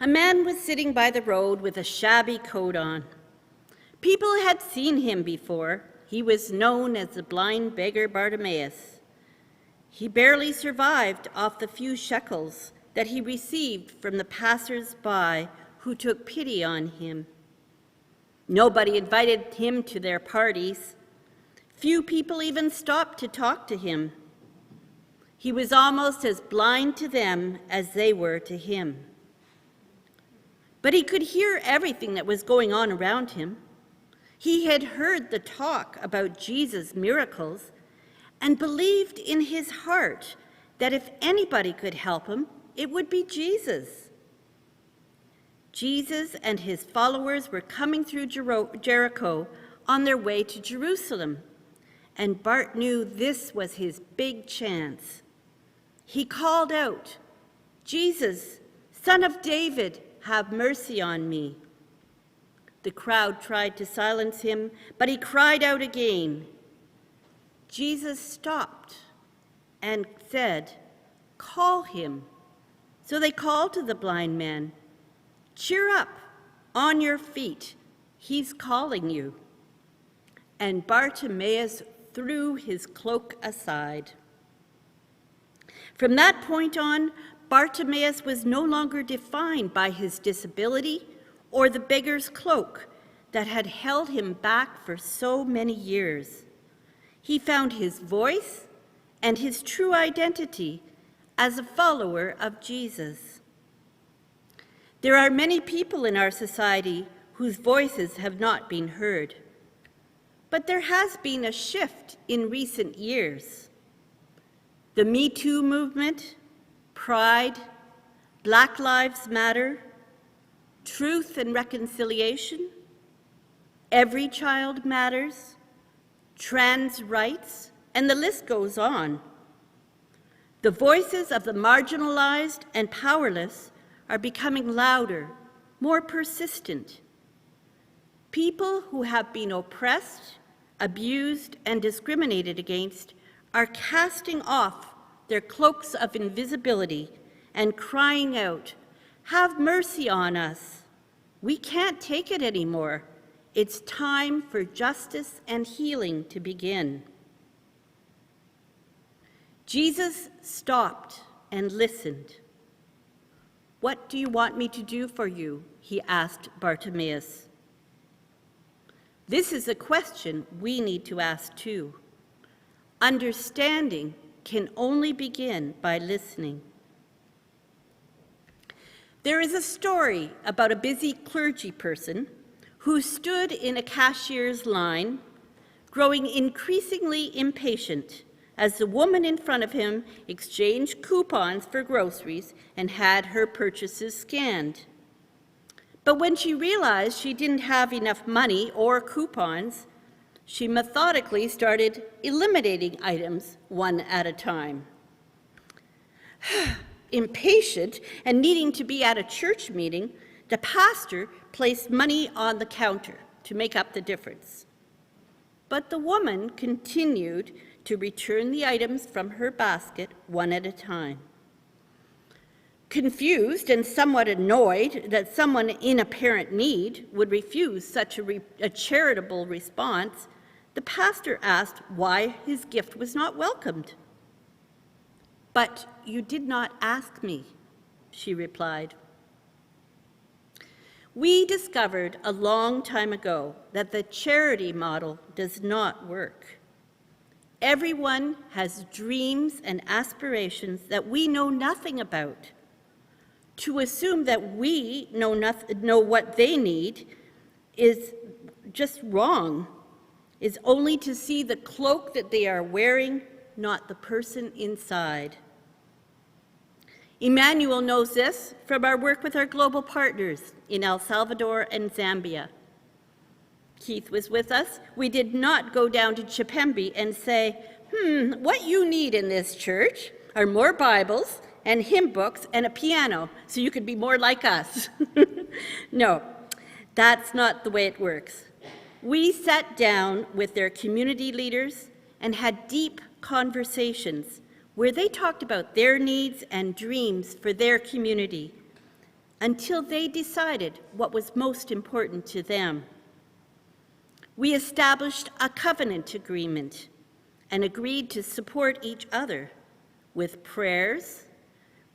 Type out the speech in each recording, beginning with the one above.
A man was sitting by the road with a shabby coat on. People had seen him before. He was known as the blind beggar Bartimaeus. He barely survived off the few shekels that he received from the passers-by who took pity on him. Nobody invited him to their parties. Few people even stopped to talk to him. He was almost as blind to them as they were to him. But he could hear everything that was going on around him. He had heard the talk about Jesus' miracles and believed in his heart that if anybody could help him, it would be Jesus. Jesus and his followers were coming through Jericho on their way to Jerusalem, and Bart knew this was his big chance. He called out, "Jesus, Son of David, have mercy on me." The crowd tried to silence him, but he cried out again. Jesus stopped and said, "Call him." So they called to the blind man, "Cheer up, on your feet, he's calling you." And Bartimaeus threw his cloak aside. From that point on, Bartimaeus was no longer defined by his disability or the beggar's cloak that had held him back for so many years. He found his voice and his true identity as a follower of Jesus. There are many people in our society whose voices have not been heard, but there has been a shift in recent years. The Me Too movement, Pride, Black Lives Matter, Truth and Reconciliation, Every Child Matters, trans rights, and the list goes on. The voices of the marginalized and powerless are becoming louder, more persistent. People who have been oppressed, abused, and discriminated against are casting off their cloaks of invisibility and crying out, "Have mercy on us. We can't take it anymore. It's time for justice and healing to begin." Jesus stopped and listened. "What do you want me to do for you?" he asked Bartimaeus. This is a question we need to ask too. Understanding can only begin by listening. There is a story about a busy clergy person who stood in a cashier's line, growing increasingly impatient as the woman in front of him exchanged coupons for groceries and had her purchases scanned. But when she realized she didn't have enough money or coupons, she methodically started eliminating items one at a time. Impatient and needing to be at a church meeting, the pastor placed money on the counter to make up the difference. But the woman continued to return the items from her basket one at a time. Confused and somewhat annoyed that someone in apparent need would refuse such a charitable response, the pastor asked why his gift was not welcomed. "But you did not ask me," she replied. We discovered a long time ago that the charity model does not work. Everyone has dreams and aspirations that we know nothing about. To assume that we know what they need is just wrong, is only to see the cloak that they are wearing, not the person inside. Emmanuel knows this from our work with our global partners in El Salvador and Zambia. Keith was with us. We did not go down to Chipembe and say, what you need in this church are more Bibles and hymn books and a piano so you could be more like us. No, that's not the way it works. We sat down with their community leaders and had deep conversations where they talked about their needs and dreams for their community. until they decided what was most important to them. We established a covenant agreement and agreed to support each other with prayers,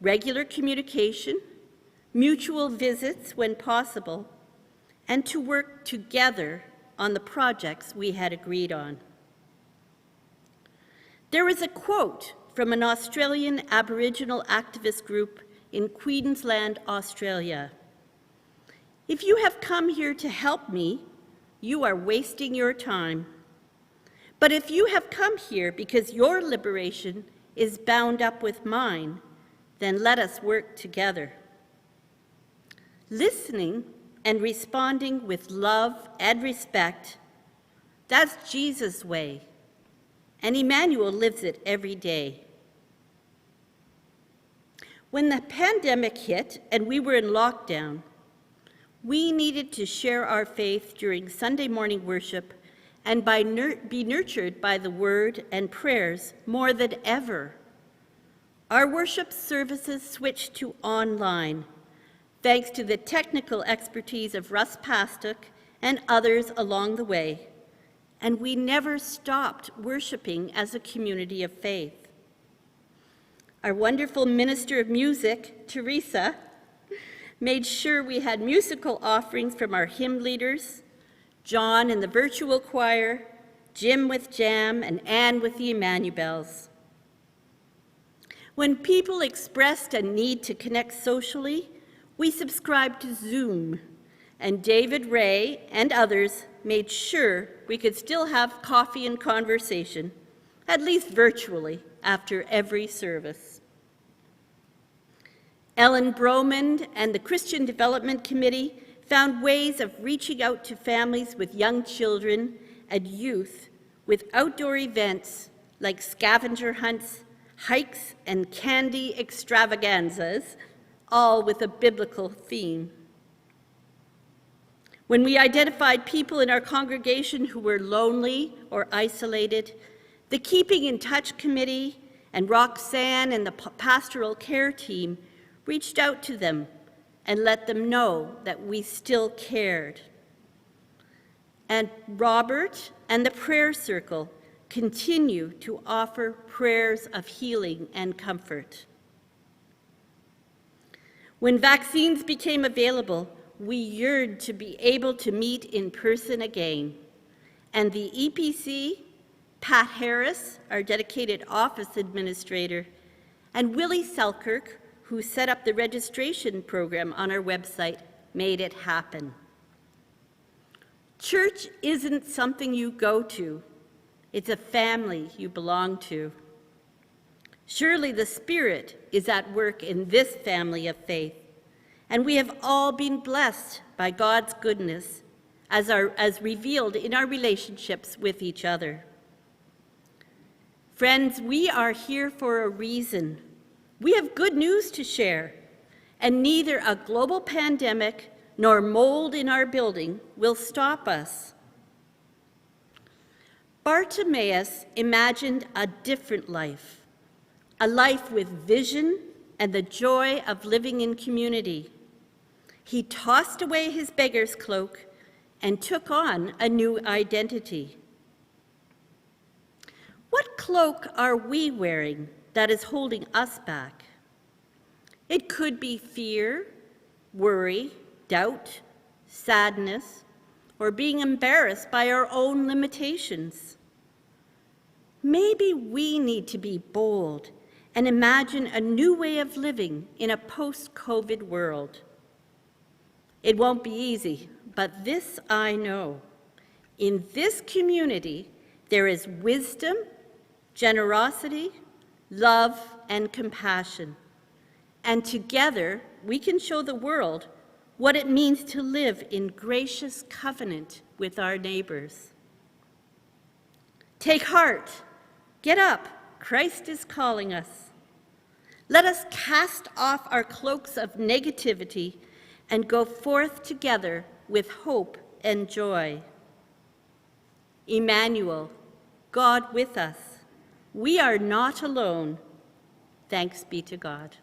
regular communication, mutual visits when possible, and to work together on the projects we had agreed on. There is a quote from an Australian Aboriginal activist group in Queensland, Australia. "If you have come here to help me, you are wasting your time. But if you have come here because your liberation is bound up with mine, then let us work together." Listening and responding with love and respect, that's Jesus' way, and Emmanuel lives it every day. When the pandemic hit and we were in lockdown, we needed to share our faith during Sunday morning worship and be nurtured by the word and prayers more than ever. Our worship services switched to online, thanks to the technical expertise of Russ Pastuk and others along the way, and we never stopped worshiping as a community of faith. Our wonderful minister of music, Teresa, made sure we had musical offerings from our hymn leaders, John in the virtual choir, Jim with Jam, and Anne with the Emmanuels. When people expressed a need to connect socially, we subscribed to Zoom, and David Ray and others made sure we could still have coffee and conversation, at least virtually, after every service. Ellen Bromond and the Christian Development Committee found ways of reaching out to families with young children and youth with outdoor events like scavenger hunts, hikes, and candy extravaganzas, all with a biblical theme. When we identified people in our congregation who were lonely or isolated, the Keeping in Touch Committee and Roxanne and the pastoral care team reached out to them and let them know that we still cared. And Robert and the Prayer Circle continue to offer prayers of healing and comfort. When vaccines became available, we yearned to be able to meet in person again. And the EPC, Pat Harris, our dedicated office administrator, and Willie Selkirk, who set up the registration program on our website, made it happen. Church isn't something you go to. It's a family you belong to. Surely the Spirit is at work in this family of faith, and we have all been blessed by God's goodness as revealed in our relationships with each other. Friends, we are here for a reason. We have good news to share, and neither a global pandemic nor mold in our building will stop us. Bartimaeus imagined a different life, a life with vision and the joy of living in community. He tossed away his beggar's cloak and took on a new identity. What cloak are we wearing that is holding us back? It could be fear, worry, doubt, sadness, or being embarrassed by our own limitations. Maybe we need to be bold and imagine a new way of living in a post-COVID world. It won't be easy, but this I know. In this community, there is wisdom, generosity, love, and compassion. And together, we can show the world what it means to live in gracious covenant with our neighbors. Take heart, get up, Christ is calling us. Let us cast off our cloaks of negativity and go forth together with hope and joy. Emmanuel, God with us. We are not alone. Thanks be to God.